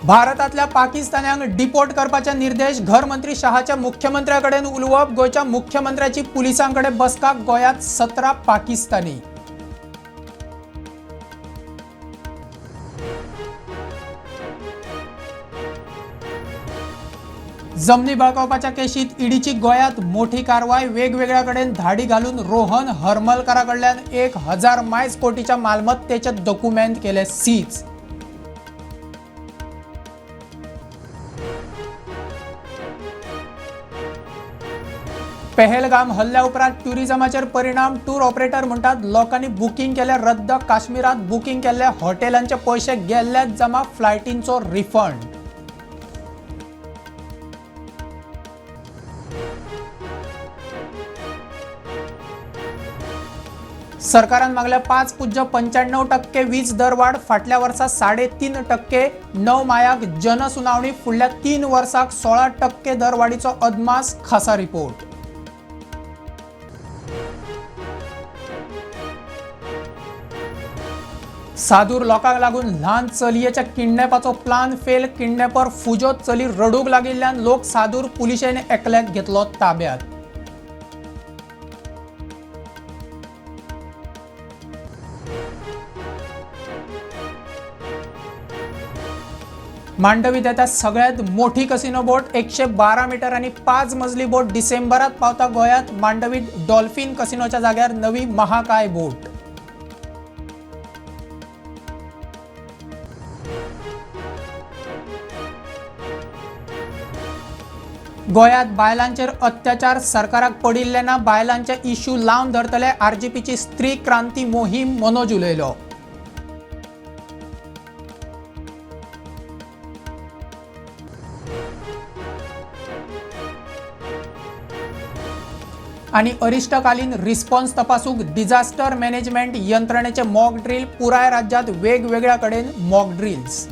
भारतातल्या पाकिस्तानाक डिपोर्ट करपाचे निर्देश घरमंत्री शहाच्या मुख्यमंत्र्याकडेन उलोवप। गोयच्या मुख्यमंत्र्याची पुलिसांकडे बसका। गोयात 17 पाकिस्तानी। जमनी बळकावपाच्या केशीत ईडीची गोयात मोठी कारवाई। वेगवेगळ्या कडेन धाडी घालून रोहन हरमलकराकडल्यान 1000 मायज कोटीच्या मालमत्तेचे डॉक्युमेंट केले सीज। पहलगाम हल्ल्या उपरांत ट्युरिझमाचेर परिणाम। टूर ऑपरेटर म्हणतात लोकांनी बुकिंग केले रद्द। काश्मीरात बुकिंग केल्ल्या हॉटेलांचे पैसे गेल्लेच जमा। फ्लायटींचो रिफंड। सरकारान मागल्या 5.95% वीज दरवाढ। फाटल्या वर्सा 3.5%। 9 मायाक जनसुनावणी। फुडल्या 3 वर्साक 16% दरवाढीचो अदमास। खासा रिपोर्ट। सादूर लोकांक लागून ल्हान चलयेच्या किडनॅपाचो प्लान फेल। किडनॅपर फुजो चली रडूंक लागिल्ल्यान लोक सादूर पुलिशेन एकल्याक घेतलो ताब्यात। मांडवीत येता सगळ्यात मोठी कसिनो बोट। 112 मीटर आणि 5 मजली बोट डिसेंबरात पावता गोयात। मांडवीत डॉल्फिन कसिनोच्या जाग्यार नवी महाकाय बोट। गोयात बायलांचेर अत्याचार सरकाराक पडिल्ले ना। बायलांचे इश्यू लावन धरतले। आरजीपीची स्त्री क्रांती मोहीम मनोज उलयलो। आणि अरिष्टकालीन रिस्पॉन्स तपासूक डिझास्टर मॅनेजमेंट यंत्रणेचे मॉक ड्रिल। पुराय राज्यात वेगवेगळ्या कडेन मॉक ड्रिल्स।